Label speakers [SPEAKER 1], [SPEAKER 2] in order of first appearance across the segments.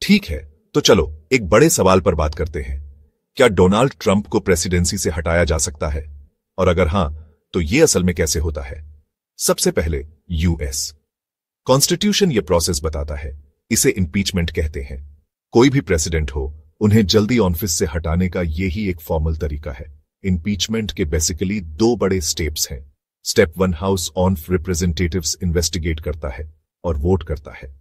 [SPEAKER 1] ठीक है, तो चलो एक बड़े सवाल पर बात करते हैं। क्या डोनाल्ड ट्रंप को प्रेसिडेंसी से हटाया जा सकता है? और अगर हां, तो यह असल में कैसे होता है? सबसे पहले यूएस कॉन्स्टिट्यूशन यह प्रोसेस बताता है। इसे इंपीचमेंट कहते हैं। कोई भी प्रेसिडेंट हो, उन्हें जल्दी ऑफिस से हटाने का यही एक फॉर्मल तरीका है। इंपीचमेंट के बेसिकली दो बड़े स्टेप्स हैं। Step 1 house of representatives investigate करता है और वोट करता है।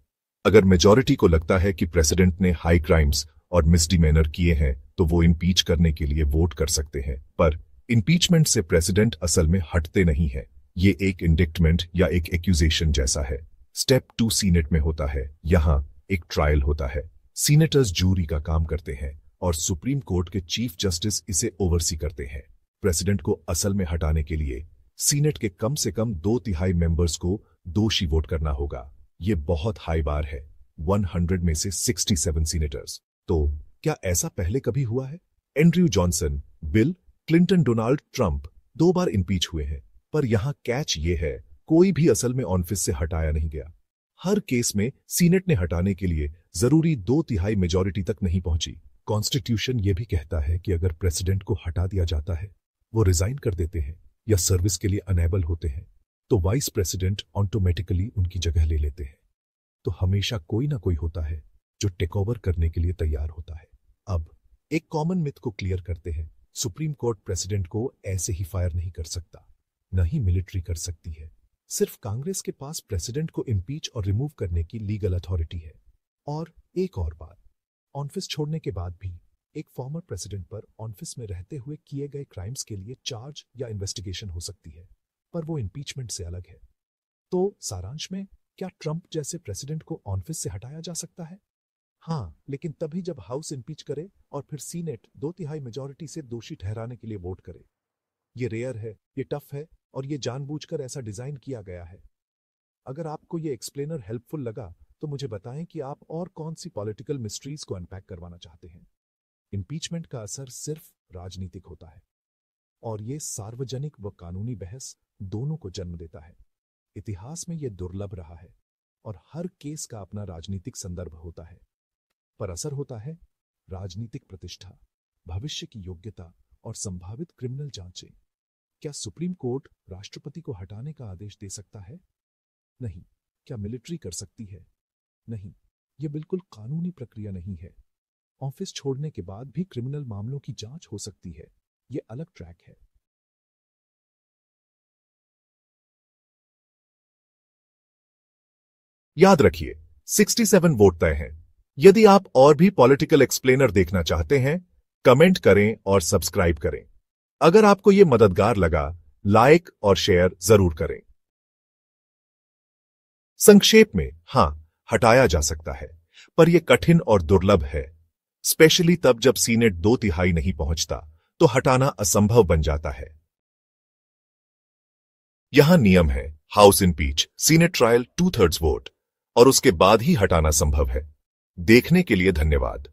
[SPEAKER 1] अगर मेजॉरिटी को लगता है कि प्रेसिडेंट ने हाई क्राइम्स और मिसडिमेनर किए हैं, तो वो इंपीच करने के लिए वोट कर सकते हैं। पर इंपीचमेंट से प्रेसिडेंट असल में हटते नहीं है। ये एक इंडिक्टमेंट या एक एक्यूजेशन जैसा है। स्टेप 2 सीनेट में होता है। यहां एक ट्रायल होता है। सीनेटर्स जूरी का काम करते हैं और सुप्रीम कोर्ट के चीफ जस्टिस इसे ओवरसी करते हैं। प्रेसिडेंट को असल में हटाने के लिए सीनेट के कम से कम 2/3 मेंबर्स को दोषी वोट करना होगा। ये बहुत हाई बार है, 100 में से 67 सीनेटर्स। तो क्या ऐसा पहले कभी हुआ है? Andrew Johnson, bill Clinton, Donald Trump 2 बार इंपीच हुए हैं। पर यहां कैच ये है, कोई भी असल में ऑफिस से हटाया नहीं गया। हर केस में सीनेट ने हटाने के लिए जरूरी 2/3 मेजॉरिटी तक नहीं पहुंची। कॉन्स्टिट्यूशन यह भी कहता है कि अगर प्रेसिडेंट को हटा दिया जाता है, वो रिजाइन कर देते हैं या सर्विस के लिए अनेबल होते हैं, तो वाइस प्रेसिडेंट ऑटोमेटिकली उनकी जगह ले लेते हैं। तो हमेशा कोई ना कोई होता है जो टेक ओवर करने के लिए तैयार होता है। अब एक कॉमन मिथ को क्लियर करते हैं। सुप्रीम कोर्ट प्रेसिडेंट को ऐसे ही फायर नहीं कर सकता, न ही मिलिट्री कर सकती है। सिर्फ कांग्रेस के पास प्रेसिडेंट को इंपीच और रिमूव करने की लीगल अथॉरिटी है। और एक और बात, ऑफिस छोड़ने के बाद भी एक फॉर्मर प्रेसिडेंट पर ऑफिस में रहते हुए किए गए क्राइम्स के लिए चार्ज या इन्वेस्टिगेशन हो सकती है, पर वो इंपीचमेंट से अलग है। तो सारांश में, क्या ट्रंप जैसे प्रेसिडेंट को ऑफिस से हटाया जा सकता है? हाँ, लेकिन तभी जब हाउस इंपीच करे और फिर सीनेट 2/3 मेजॉरिटी से दोषी ठहराने के लिए वोट करे। ये रेयर है, ये टफ है और ये जानबूझकर ऐसा डिजाइन किया गया है। अगर आपको ये एक्सप्लेनर हेल्पफुल लगा तो मुझे बताएं कि आप और कौन सी पॉलिटिकल मिस्ट्रीज को अनपैक करवाना चाहते हैं। इंपीचमेंट का असर सिर्फ राजनीतिक होता है और ये सार्वजनिक व कानूनी बहस दोनों को जन्म देता है। इतिहास में यह दुर्लभ रहा है और हर केस का अपना राजनीतिक संदर्भ होता है, पर असर होता है राजनीतिक प्रतिष्ठा, भविष्य की योग्यता और संभावित क्रिमिनल जांचें। क्या सुप्रीम कोर्ट राष्ट्रपति को हटाने का आदेश दे सकता है? नहीं। क्या मिलिट्री कर सकती है? नहीं। यह बिल्कुल कानूनी प्रक्रिया नहीं है। ऑफिस छोड़ने के बाद भी क्रिमिनल मामलों की जांच हो सकती है। यह अलग ट्रैक है। याद रखिए, 67 वोट तय हैं। यदि आप और भी पॉलिटिकल एक्सप्लेनर देखना चाहते हैं, कमेंट करें और सब्सक्राइब करें। अगर आपको यह मददगार लगा, लाइक और शेयर जरूर करें। संक्षेप में, हां, हटाया जा सकता है, पर यह कठिन और दुर्लभ है। स्पेशली तब जब सीनेट 2/3 नहीं पहुंचता, तो हटाना असंभव बन जाता है। यहां नियम है, हाउस इंपीच, सीनेट ट्रायल 2/3 वोट, और उसके बाद ही हटाना संभव है। देखने के लिए धन्यवाद।